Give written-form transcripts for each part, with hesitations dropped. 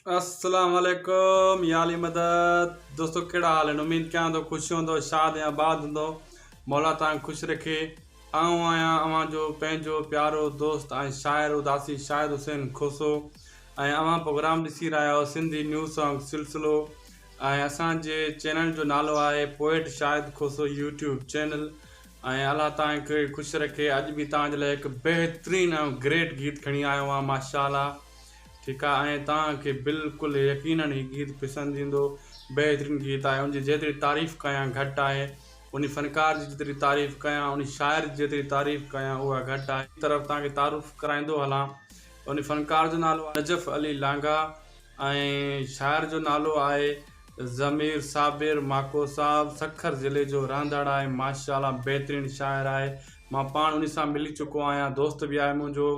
अस्सलाम वालेकुम याली मदद दोस्तों केड़ा हाल है उम्मीद क्या तो खुश होंदो शाद या बाद होंदो मौला तां खुश रखे आऊं आया अवां जो पंहिंजो प्यारो दोस्त शायर उदासी शाहिद हुसैन खोसो अवां प्रोग्राम ॾिसी रहा हो सिंधी न्यूज़ सॉन्ग सिलसिलो असांजे चैनल जो नालो है पोइट शाहिद खोसो यूट्यूब चैनल अल्लाह तव्हांखे खुश रखे अॼु बि तव्हांजे लाइ हिकु बेहतरीन ग्रेट गीत खणी आयो आहियां माशाल्लाह ठीक है तव्हांखे बिल्कुलु यकीनन ही गीत पसंदि ईंदो बेहतरीन गीत आहे उनजी जेतिरी तारीफ़ कयां घटि आहे उन फनकार जी जेतिरी तारीफ़ कयां उन शाइर जी जेतिरी तारीफ़ कयां उहा घटि आहे हिकु तरफ़ तव्हांखे तारीफ़ कराईंदो हलां उन फनकार जो नालो आहे नजफ़ अली लांघा ऐं शाइर जो नालो आहे ज़मीर साबिर माको साहब सखर ज़िले जो रहंदड़ आहे माशाल्लाह बेहतरीन शाइर आहे मां पाण उन सां मिली चुको आहियां दोस्त बि आहे मुंहिंजो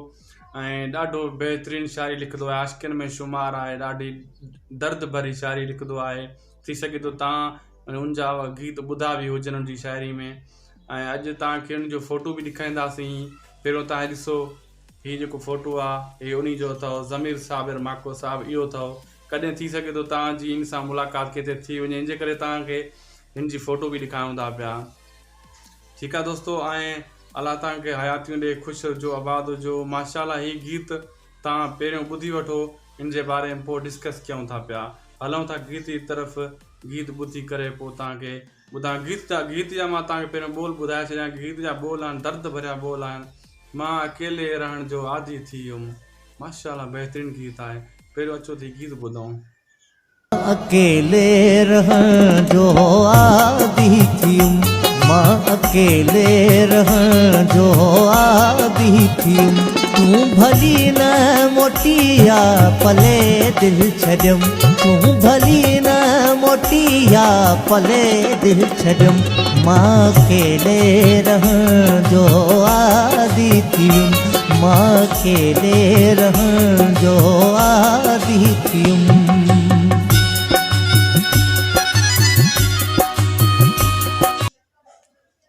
ॾाढो बेहतरीन शायरी लिखंदो आहे आशिक़नि में शुमार आहे ॾाढी दर्द भरी शायरी लिखंदो आहे थी सघे थो तव्हां उनजा गीत ॿुधा बि हुजनि उनजी शायरी में अॼु तव्हांखे उनजो फ़ोटो बि ॾेखारींदासीं पहिरियों तव्हां ॾिसो हीअ जेको फ़ोटो आहे हीअ उन जो अथव ज़मीर साबिर माको साहब इहो अथव कॾहिं थी सघे थो तव्हांजी इन सां मुलाक़ात किथे थी वञे इन जे करे तव्हांखे हिन जी फ़ोटो बि ॾेखारियूं था पिया ठीकु आहे दोस्तो अल्लाह तव्हांखे हयातियूं ॾे ख़ुशि हुजो आबाद हुजो माशाल्लाह हीअ गीत तव्हां पहिरियों ॿुधी वठो इन जे बारे में पोइ डिस्कस कयूं था पिया हलूं था गीत जी तरफ़ गीत ॿुधी करे पोइ तव्हांखे ॿुधां गीत जा मां तव्हांखे पहिरियों ॿोल ॿुधाए छॾियां गीत जा ॿोल आहिनि दर्द भरिया ॿोल आहिनि मां अकेले रहण जो आदी थी वियुमि माशाल्लाह बेहतरीन गीत आहे पहिरियों अचो थी गीत ॿुधूं अकेले रहण जो आदी थी वियुमि मां अकेले रहण जो आदी थी तूं भली न मोटिया पले दिल छॾियम तूं भली न मोटिया पले दिल छॾियम मां अकेले रहण जो आदी थी मां अकेले रहण जो आदी थी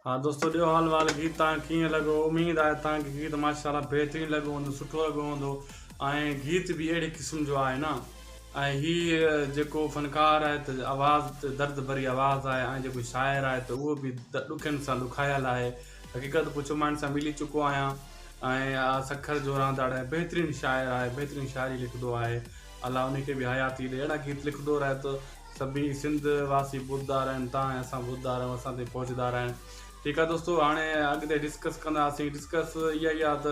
हाँ दोस्तों ॾियो हाल वाल गीत तव्हांखे कीअं लॻो उमेदु आहे तव्हांखे गीत माशाल्लाह बहितरीनु लॻो हूंदो सुठो लॻो हूंदो ऐं गीत बि अहिड़े क़िस्म जो आहे न ऐं हीअ जेको फनकार आहे त आवाज़ दर्द भरी आवाज़ आहे ऐं जेको शाइर आहे त उहो बि ॾुखियनि सां लुखायल आहे हक़ीक़त पुछो मां हिन सां मिली चुको आहियां ऐं सखर जो रहंदड़ आहे बेहतरीनु शाइर आहे बेहतरीनु शाइरी लिखंदो आहे अलाह उनखे बि हयाती ॾे अहिड़ा गीत लिखंदो रहे त सभी सिंध वासी ॿुधंदा रहनि तव्हां ऐं असां ॿुधंदा रहूं असां ताईं पहुचंदा रहनि ठीकु आहे दोस्तों हाणे अॻिते डिस्कस कंदासीं डिस्कस इहा ई आहे त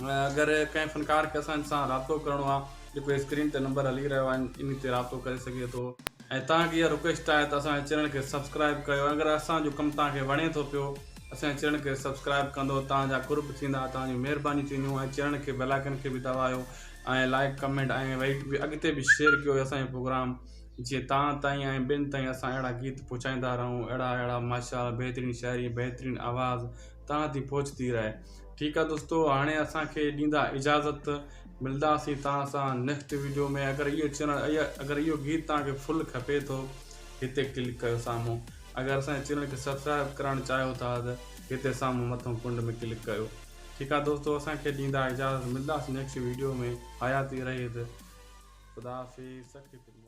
अगरि कंहिं फनकार खे असां सां राब्तो करिणो आहे जेको स्क्रीन ते नंबर हली रहियो आहे इन ते राब्तो करे सघे थो ऐं तव्हांखे इहा रिक्वेस्ट आहे त असांजे चैनल खे सब्सक्राइब कयो अगरि असांजो कमु तव्हांखे वणे थो पियो असांजे चैनल खे सब्सक्राइब कंदो तव्हांजा कुर्ब थींदा तव्हांजी महिरबानी थींदियूं ऐं चैनल खे बेल आइकन खे बि दबायो ऐं लाइक कमेंट ऐं वरी अॻिते बि शेयर कयो असांजो प्रोग्राम जीअं तव्हां ताईं ऐं ॿियनि ताईं असां अहिड़ा गीत पहुचाईंदा रहूं अहिड़ा माशाल्लाह बेहतरीन शाइरी बेहतरीन आवाज़ तव्हां ताईं पहुचती रहे ठीकु आहे दोस्तो हाणे असांखे ॾींदा इजाज़त मिलंदासीं तव्हां सां नेक्स्ट वीडियो में अगरि इहो चैनल अगरि इहो गीत तव्हांखे फुल खपे थो हिते क्लिक कयो साम्हूं अगरि असांजे चैनल खे सब्सक्राइब करणु चाहियो था त हिते साम्हूं मथां कुंड में क्लिक कयो ठीकु आहे दोस्तो असांखे ॾींदा इजाज़त मिलंदासीं नेक्स्ट वीडियो में हयाती रहे ख़ुदा हाफ़िज़